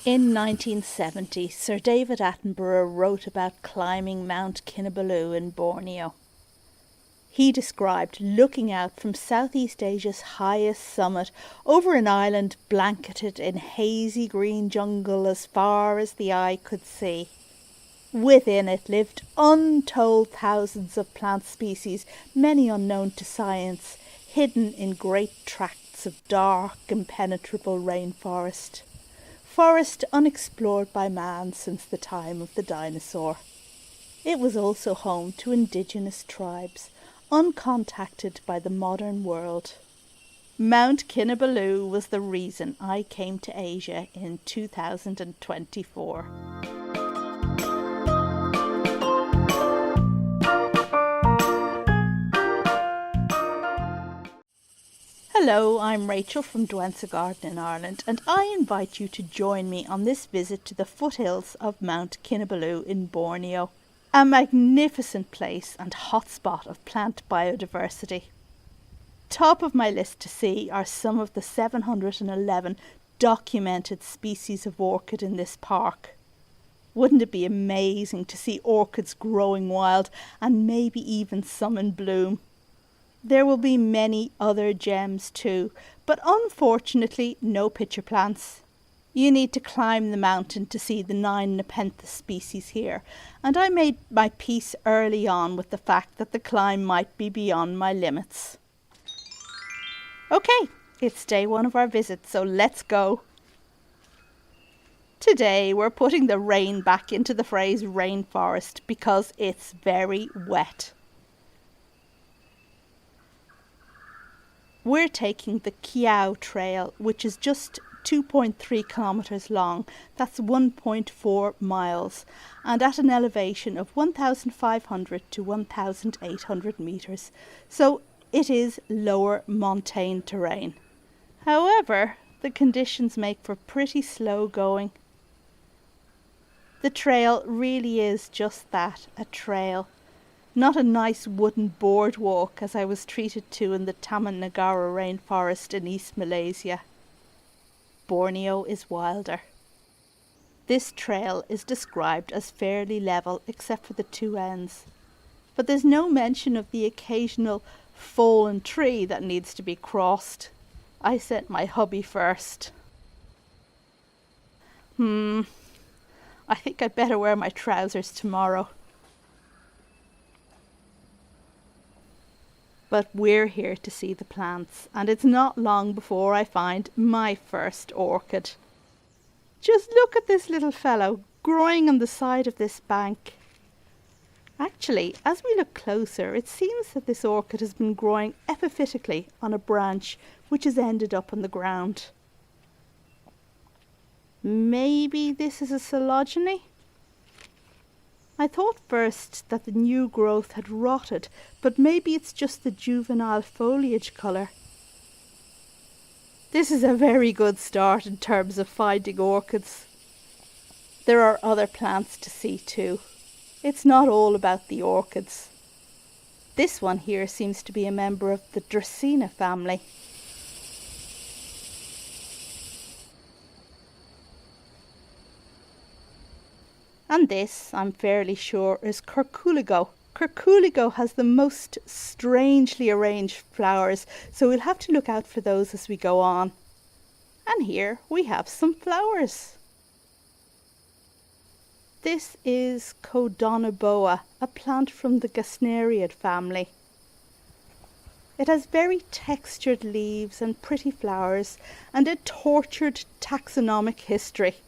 In 1970, Sir David Attenborough wrote about climbing Mount Kinabalu in Borneo. He described looking out from Southeast Asia's highest summit over an island blanketed in hazy green jungle as far as the eye could see. Within it lived untold thousands of plant species, many unknown to science, hidden in great tracts of dark, impenetrable rainforest. Forest unexplored by man since the time of the dinosaur. It was also home to indigenous tribes, uncontacted by the modern world. Mount Kinabalu was the reason I came to Asia in 2024. Hello, I'm Rachel from Dwensa Garden in Ireland, and I invite you to join me on this visit to the foothills of Mount Kinabalu in Borneo, a magnificent place and hotspot of plant biodiversity. Top of my list to see are some of the 711 documented species of orchid in this park. Wouldn't it be amazing to see orchids growing wild and maybe even some in bloom? There will be many other gems too, but unfortunately no pitcher plants. You need to climb the mountain to see the 9 Nepenthes species here, and I made my peace early on with the fact that the climb might be beyond my limits. Okay, it's day 1 of our visit, so let's go. Today we're putting the rain back into the phrase rainforest because it's very wet. We're taking the Kiao Trail, which is just 2.3 kilometres long, that's 1.4 miles, and at an elevation of 1,500 to 1,800 metres, so it is lower montane terrain. However, the conditions make for pretty slow going. The trail really is just that, a trail. Not a nice wooden boardwalk as I was treated to in the Taman Negara rainforest in East Malaysia. Borneo is wilder. This trail is described as fairly level except for the 2 ends. But there's no mention of the occasional fallen tree that needs to be crossed. I sent my hubby first. I think I'd better wear my trousers tomorrow. But we're here to see the plants, and it's not long before I find my first orchid. Just look at this little fellow growing on the side of this bank. Actually, as we look closer, it seems that this orchid has been growing epiphytically on a branch which has ended up on the ground. Maybe this is a coleogyny? I thought first that the new growth had rotted, but maybe it's just the juvenile foliage colour. This is a very good start in terms of finding orchids. There are other plants to see too. It's not all about the orchids. This one here seems to be a member of the Dracaena family. And this, I'm fairly sure, is curculigo. Curculigo has the most strangely arranged flowers, so we'll have to look out for those as we go on. And here we have some flowers. This is Codonaboa, a plant from the Gasneriid family. It has very textured leaves and pretty flowers, and a tortured taxonomic history.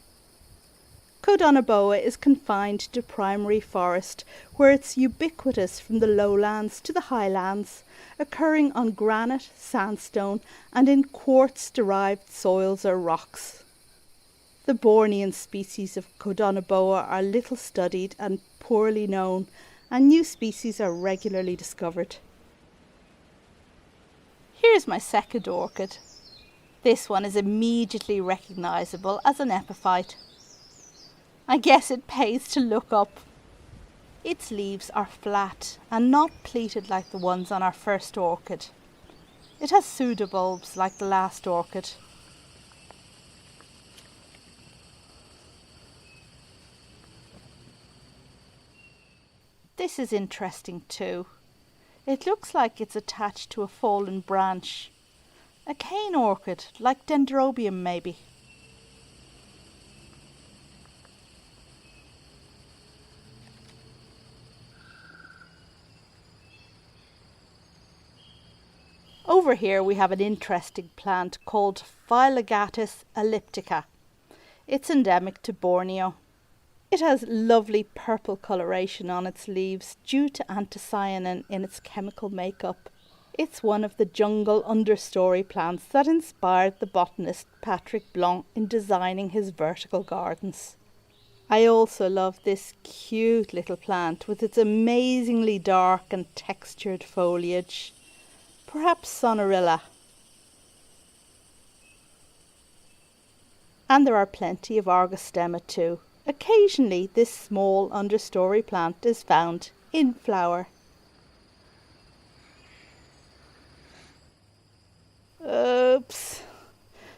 Codonaboa is confined to primary forest, where it's ubiquitous from the lowlands to the highlands, occurring on granite, sandstone and in quartz-derived soils or rocks. The Bornean species of Codonaboa are little studied and poorly known, and new species are regularly discovered. Here's my second orchid. This one is immediately recognisable as an epiphyte. I guess it pays to look up. Its leaves are flat and not pleated like the ones on our first orchid. It has pseudobulbs like the last orchid. This is interesting too. It looks like it's attached to a fallen branch. A cane orchid, like dendrobium maybe. Over here we have an interesting plant called Phylogatis elliptica. It's endemic to Borneo. It has lovely purple coloration on its leaves due to anthocyanin in its chemical makeup. It's one of the jungle understory plants that inspired the botanist Patrick Blanc in designing his vertical gardens. I also love this cute little plant with its amazingly dark and textured foliage. Perhaps Sonorilla. And there are plenty of Argostema too. Occasionally this small understory plant is found in flower. Oops.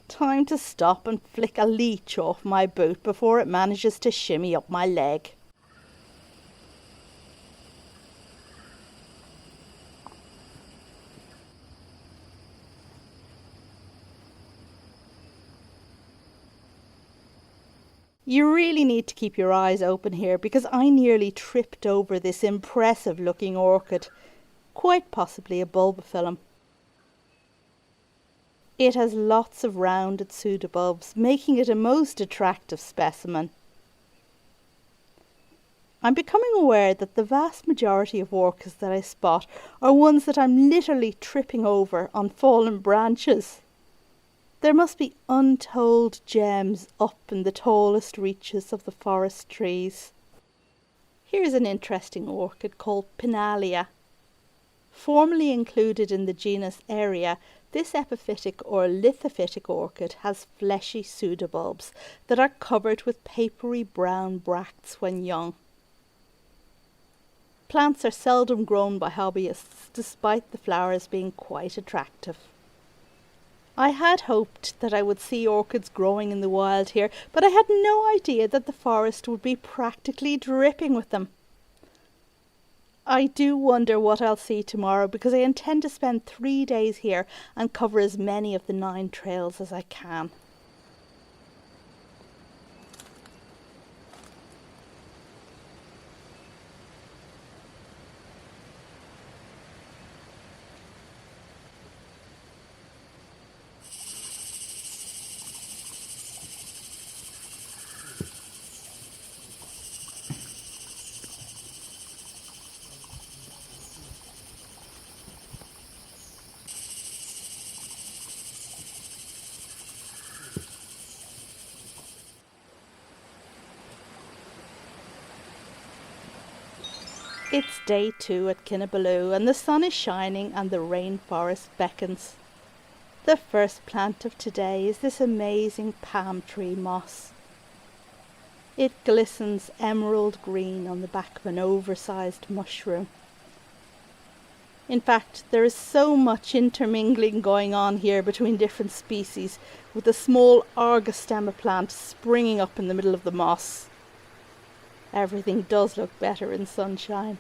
Time to stop and flick a leech off my boot before it manages to shimmy up my leg. You really need to keep your eyes open here because I nearly tripped over this impressive looking orchid, quite possibly a bulbophyllum. It has lots of rounded pseudobulbs, making it a most attractive specimen. I'm becoming aware that the vast majority of orchids that I spot are ones that I'm literally tripping over on fallen branches. There must be untold gems up in the tallest reaches of the forest trees. Here's an interesting orchid called Pinalia. Formerly included in the genus Area, this epiphytic or lithophytic orchid has fleshy pseudobulbs that are covered with papery brown bracts when young. Plants are seldom grown by hobbyists, despite the flowers being quite attractive. I had hoped that I would see orchids growing in the wild here, but I had no idea that the forest would be practically dripping with them. I do wonder what I'll see tomorrow because I intend to spend 3 days here and cover as many of the 9 trails as I can. It's day 2 at Kinabalu and the sun is shining and the rainforest beckons. The first plant of today is this amazing palm tree moss. It glistens emerald green on the back of an oversized mushroom. In fact, there is so much intermingling going on here between different species, with a small Argostema plant springing up in the middle of the moss. Everything does look better in sunshine.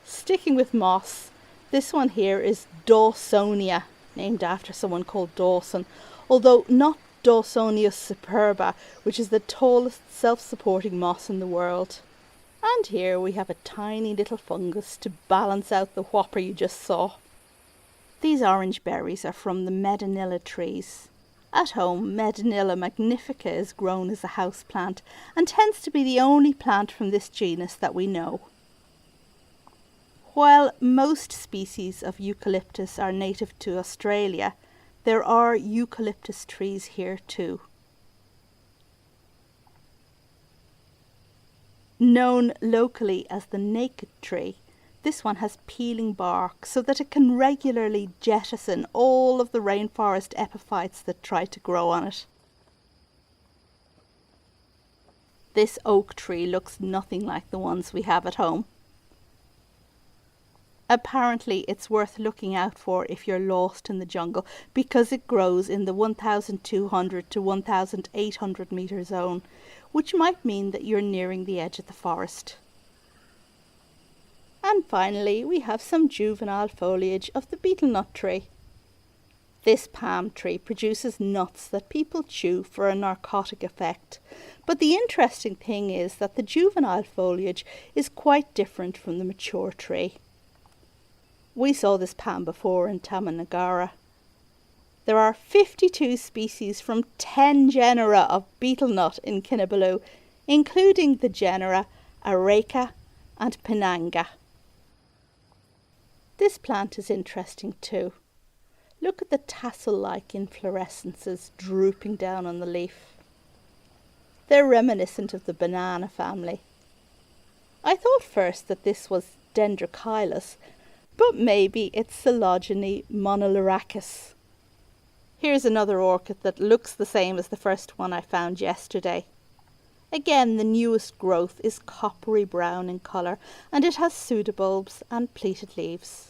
Sticking with moss, this one here is Dawsonia, named after someone called Dawson, although not Dawsonia superba, which is the tallest self-supporting moss in the world. And here we have a tiny little fungus to balance out the whopper you just saw. These orange berries are from the Medinilla trees. At home, Medinilla magnifica is grown as a house plant and tends to be the only plant from this genus that we know. While most species of eucalyptus are native to Australia, there are eucalyptus trees here too. Known locally as the naked tree, this one has peeling bark so that it can regularly jettison all of the rainforest epiphytes that try to grow on it. This oak tree looks nothing like the ones we have at home. Apparently it's worth looking out for if you're lost in the jungle because it grows in the 1,200 to 1,800 metre zone, which might mean that you're nearing the edge of the forest. And finally, we have some juvenile foliage of the betel nut tree. This palm tree produces nuts that people chew for a narcotic effect. But the interesting thing is that the juvenile foliage is quite different from the mature tree. We saw this palm before in Tamanagara. There are 52 species from 10 genera of betel nut in Kinabalu, including the genera Areca and Pinanga. This plant is interesting too. Look at the tassel-like inflorescences drooping down on the leaf. They're reminiscent of the banana family. I thought first that this was Dendrochilus, but maybe it's Coelogene monolyrachus. Here's another orchid that looks the same as the first one I found yesterday. Again, the newest growth is coppery brown in colour, and it has pseudobulbs and pleated leaves.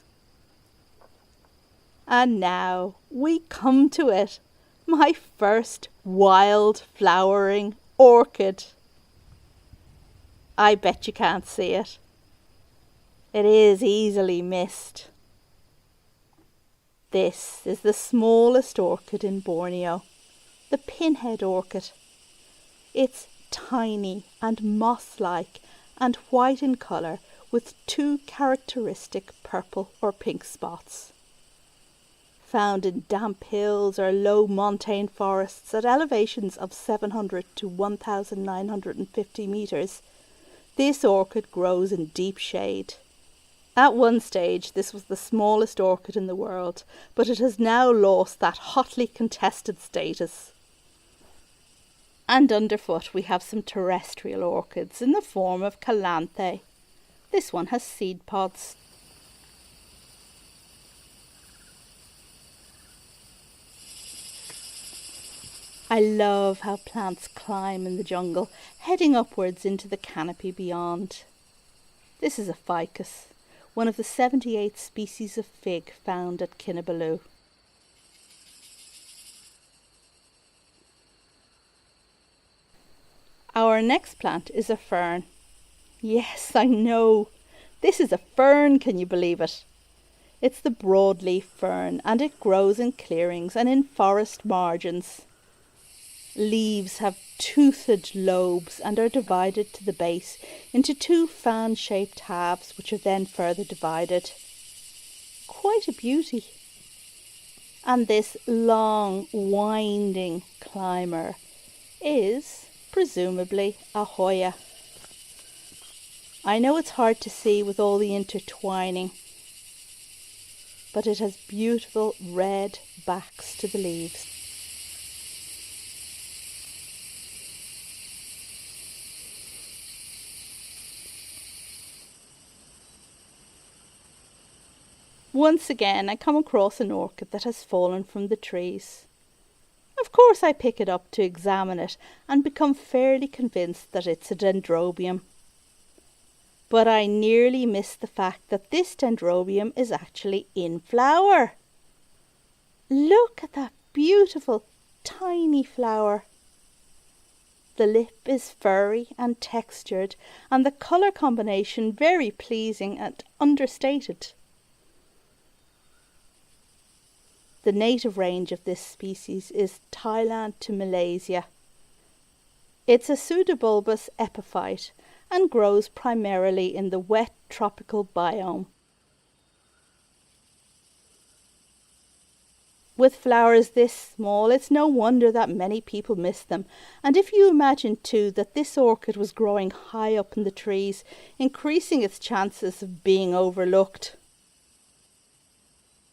And now we come to it, my first wild flowering orchid. I bet you can't see it. It is easily missed. This is the smallest orchid in Borneo, the pinhead orchid. It's tiny and moss-like and white in colour with 2 characteristic purple or pink spots. Found in damp hills or low montane forests at elevations of 700 to 1,950 metres, this orchid grows in deep shade. At one stage this was the smallest orchid in the world, but it has now lost that hotly contested status. And underfoot we have some terrestrial orchids in the form of calanthe. This one has seed pods. I love how plants climb in the jungle, heading upwards into the canopy beyond. This is a ficus, one of the 78 species of fig found at Kinabalu. Our next plant is a fern. Yes, I know. This is a fern, can you believe it? It's the broadleaf fern, and it grows in clearings and in forest margins. Leaves have toothed lobes and are divided to the base into 2 fan-shaped halves, which are then further divided. Quite a beauty. And this long, winding climber is presumably a Hoya. I know it's hard to see with all the intertwining, but it has beautiful red backs to the leaves. Once again I come across an orchid that has fallen from the trees. Of course I pick it up to examine it and become fairly convinced that it's a dendrobium. But I nearly miss the fact that this dendrobium is actually in flower. Look at that beautiful tiny flower. The lip is furry and textured, and the colour combination very pleasing and understated. The native range of this species is Thailand to Malaysia. It's a pseudobulbous epiphyte and grows primarily in the wet tropical biome. With flowers this small, it's no wonder that many people miss them, and if you imagine too that this orchid was growing high up in the trees, increasing its chances of being overlooked.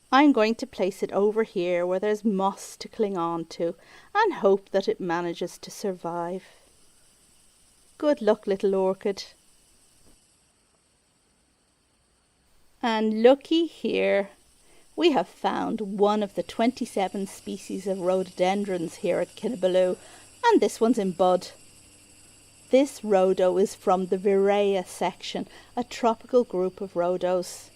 I'm going to place it over here where there's moss to cling on to and hope that it manages to survive. Good luck, little orchid. And looky here, we have found one of the 27 species of rhododendrons here at Kinabalu, and this one's in bud. This rhodo is from the Virea section, a tropical group of rhodos.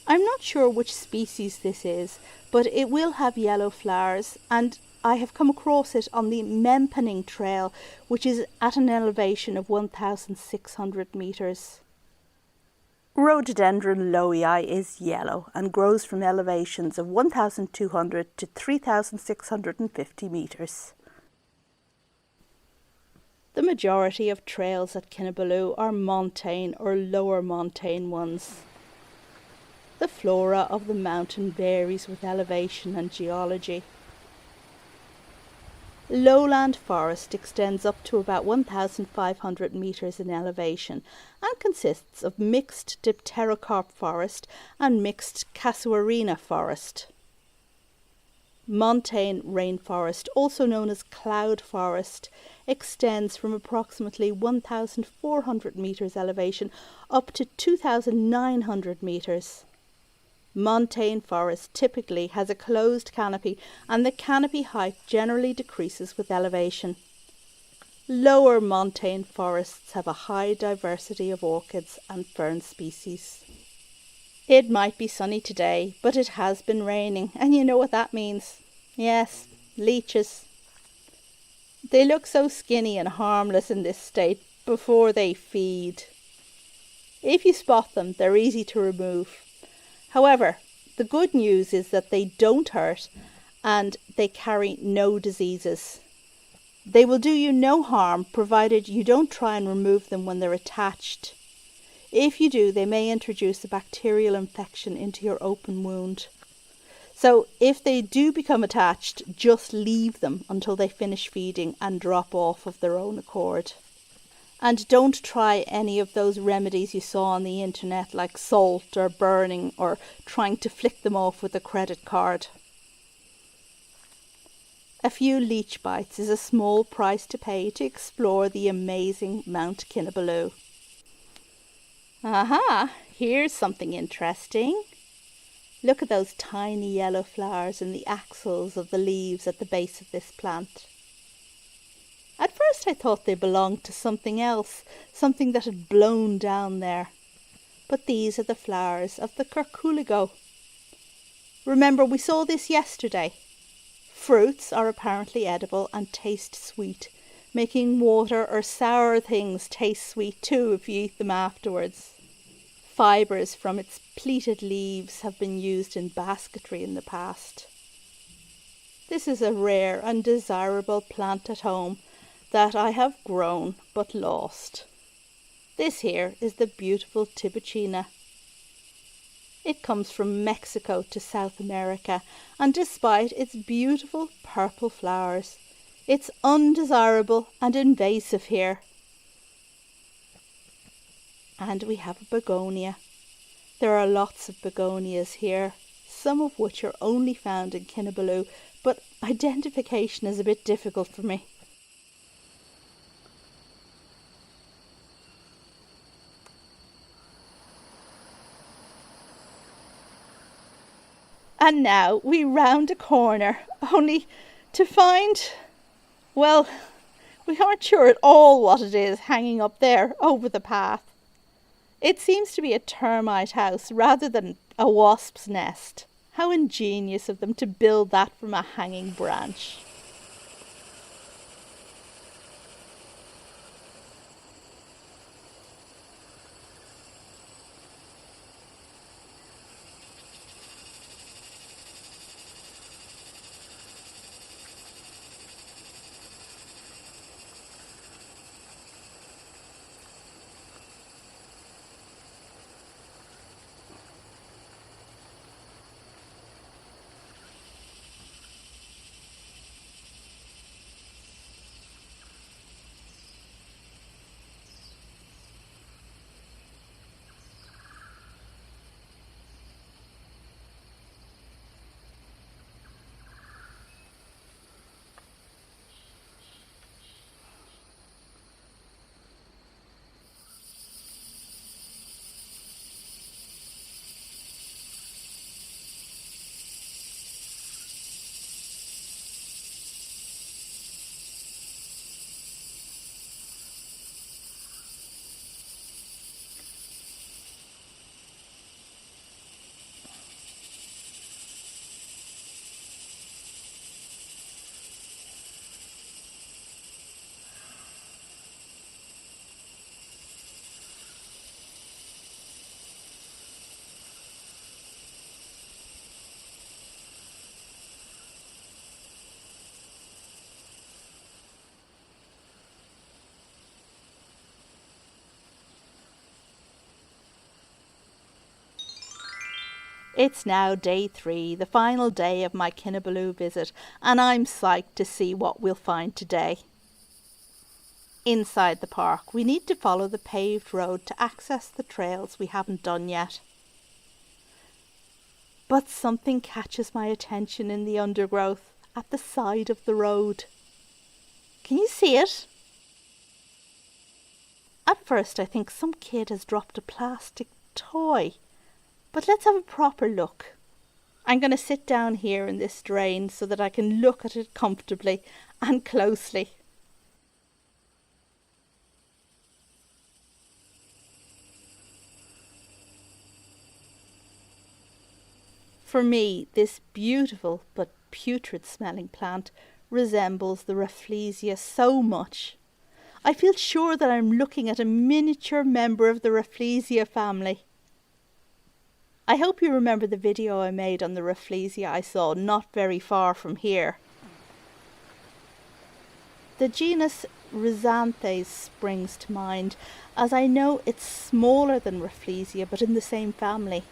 I'm not sure which species this is, but it will have yellow flowers, and I have come across it on the Mempening Trail, which is at an elevation of 1,600 metres. Rhododendron lowii is yellow and grows from elevations of 1,200 to 3,650 metres. The majority of trails at Kinabalu are montane or lower montane ones. The flora of the mountain varies with elevation and geology. Lowland forest extends up to about 1,500 metres in elevation and consists of mixed dipterocarp forest and mixed casuarina forest. Montane rainforest, also known as cloud forest, extends from approximately 1,400 metres elevation up to 2,900 metres. Montane forest typically has a closed canopy and the canopy height generally decreases with elevation. Lower montane forests have a high diversity of orchids and fern species. It might be sunny today, but it has been raining, and you know what that means. Yes, leeches. They look so skinny and harmless in this state before they feed. If you spot them, they're easy to remove. However, the good news is that they don't hurt and they carry no diseases. They will do you no harm provided you don't try and remove them when they're attached. If you do, they may introduce a bacterial infection into your open wound. So if they do become attached, just leave them until they finish feeding and drop off of their own accord. And don't try any of those remedies you saw on the internet like salt or burning or trying to flick them off with a credit card. A few leech bites is a small price to pay to explore the amazing Mount Kinabalu. Aha, here's something interesting. Look at those tiny yellow flowers in the axils of the leaves at the base of this plant. At first I thought they belonged to something else, something that had blown down there. But these are the flowers of the curculigo. Remember, we saw this yesterday. Fruits are apparently edible and taste sweet, making water or sour things taste sweet too if you eat them afterwards. Fibres from its pleated leaves have been used in basketry in the past. This is a rare and desirable plant at home that I have grown but lost. This here is the beautiful tibuchina. It comes from Mexico to South America, and despite its beautiful purple flowers, it's undesirable and invasive here. And we have a begonia. There are lots of begonias here, some of which are only found in Kinabalu, but identification is a bit difficult for me. And now we round a corner, only to find, well, we aren't sure at all what it is hanging up there over the path. It seems to be a termite house rather than a wasp's nest. How ingenious of them to build that from a hanging branch. It's now day 3, the final day of my Kinabalu visit, and I'm psyched to see what we'll find today. Inside the park, we need to follow the paved road to access the trails we haven't done yet. But something catches my attention in the undergrowth at the side of the road. Can you see it? At first I think some kid has dropped a plastic toy. But let's have a proper look. I'm going to sit down here in this drain so that I can look at it comfortably and closely. For me, this beautiful but putrid smelling plant resembles the Rafflesia so much. I feel sure that I'm looking at a miniature member of the Rafflesia family. I hope you remember the video I made on the Rafflesia I saw not very far from here. The genus Rhizanthes springs to mind, as I know it's smaller than Rafflesia but in the same family.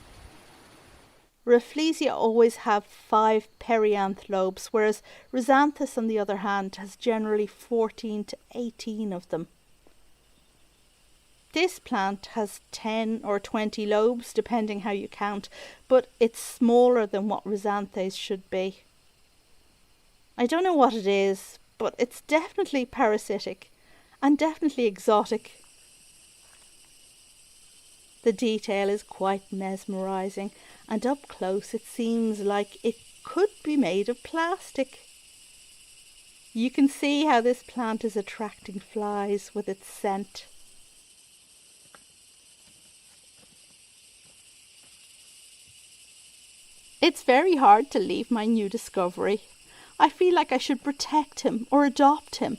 Rafflesia always have 5 perianth lobes, whereas Rhizanthes on the other hand has generally 14 to 18 of them. This plant has 10 or 20 lobes, depending how you count, but it's smaller than what Rhizanthes should be. I don't know what it is, but it's definitely parasitic and definitely exotic. The detail is quite mesmerising, and up close it seems like it could be made of plastic. You can see how this plant is attracting flies with its scent. It's very hard to leave my new discovery. I feel like I should protect him or adopt him,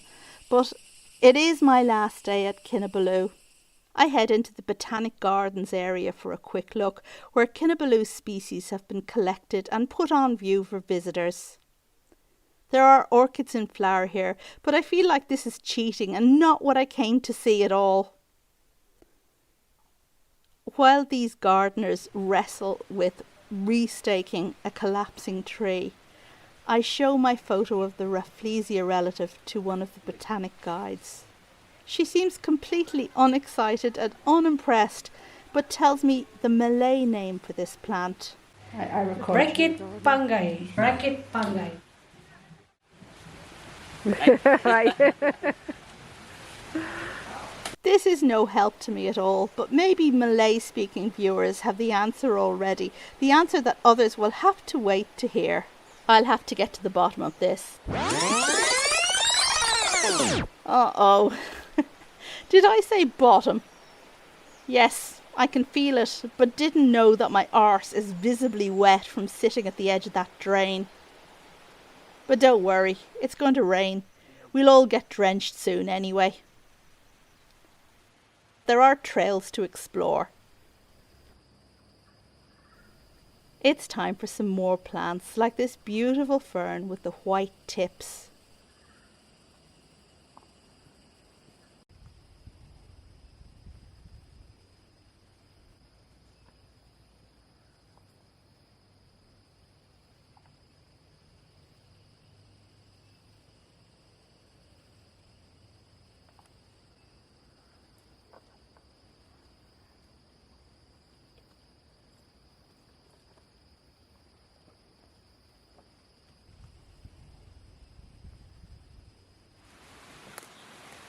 but it is my last day at Kinabalu. I head into the Botanic Gardens area for a quick look, where Kinabalu species have been collected and put on view for visitors. There are orchids in flower here, but I feel like this is cheating and not what I came to see at all. While these gardeners wrestle with restaking a collapsing tree, I show my photo of the Rafflesia relative to one of the botanic guides. She seems completely unexcited and unimpressed, but tells me the Malay name for this plant. I record. Bracket fungi. Bracket fungi. Right. This is no help to me at all, but maybe Malay-speaking viewers have the answer already, the answer that others will have to wait to hear. I'll have to get to the bottom of this. Uh-oh. Did I say bottom? Yes, I can feel it, but didn't know that my arse is visibly wet from sitting at the edge of that drain. But don't worry, it's going to rain. We'll all get drenched soon anyway. There are trails to explore. It's time for some more plants, like this beautiful fern with the white tips.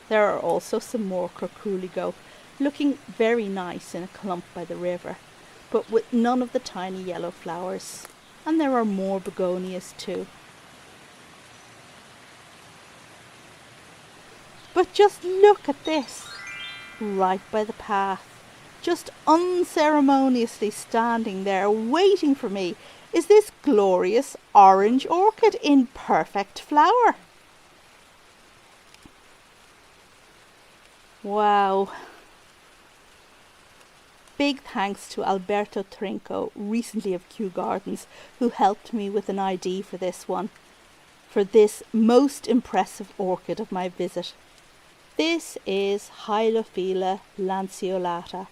There are also some more curculigo, looking very nice in a clump by the river, but with none of the tiny yellow flowers. And there are more begonias too. But just look at this, right by the path, just unceremoniously standing there waiting for me, is this glorious orange orchid in perfect flower. Wow. Big thanks to Alberto Trinco, recently of Kew Gardens, who helped me with an ID for this one, for this most impressive orchid of my visit. This is Hylophila lanceolata,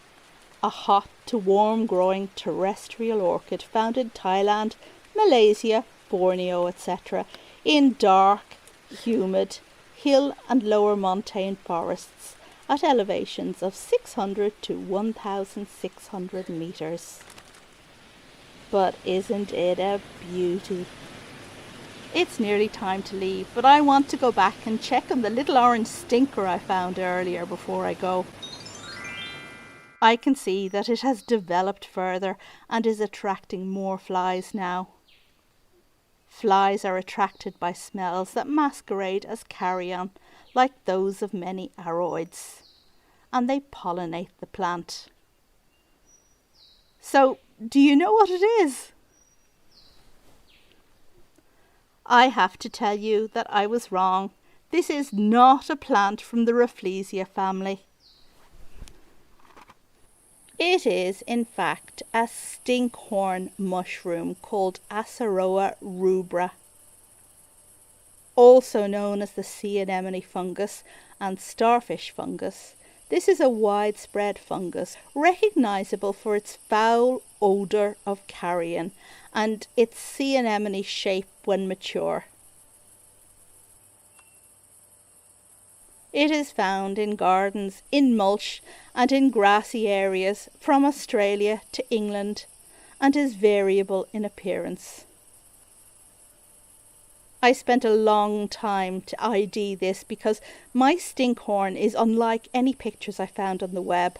a hot to warm-growing terrestrial orchid found in Thailand, Malaysia, Borneo, etc. in dark, humid, hill and lower montane forests at elevations of 600 to 1,600 metres. But isn't it a beauty? It's nearly time to leave, but I want to go back and check on the little orange stinker I found earlier before I go. I can see that it has developed further and is attracting more flies now. Flies are attracted by smells that masquerade as carrion, like those of many aroids, and they pollinate the plant. So, do you know what it is? I have to tell you that I was wrong. This is not a plant from the Rafflesia family. It is, in fact, a stinkhorn mushroom called Aceroa rubra, also known as the sea anemone fungus and starfish fungus. This is a widespread fungus, recognisable for its foul odour of carrion and its sea anemone shape when mature. It is found in gardens, in mulch and in grassy areas from Australia to England and is variable in appearance. I spent a long time to ID this because my stinkhorn is unlike any pictures I found on the web.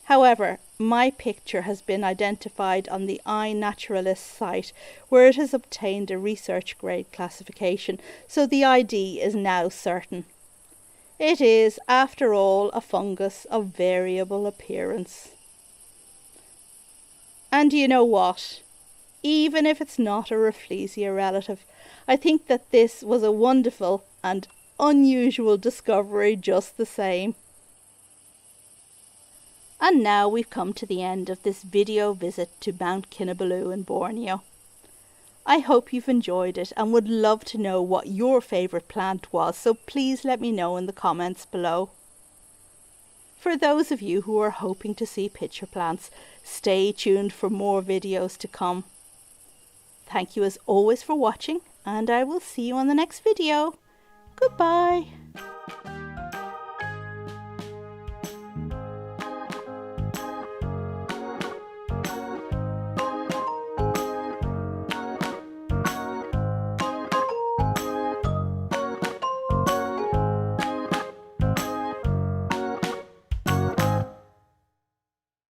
However, my picture has been identified on the iNaturalist site where it has obtained a research grade classification, so the ID is now certain. It is, after all, a fungus of variable appearance. And you know what? Even if it's not a Rafflesia relative, I think that this was a wonderful and unusual discovery just the same. And now we've come to the end of this video visit to Mount Kinabalu in Borneo. I hope you've enjoyed it and would love to know what your favourite plant was, so please let me know in the comments below. For those of you who are hoping to see picture plants, stay tuned for more videos to come. Thank you as always for watching, and I will see you on the next video. Goodbye.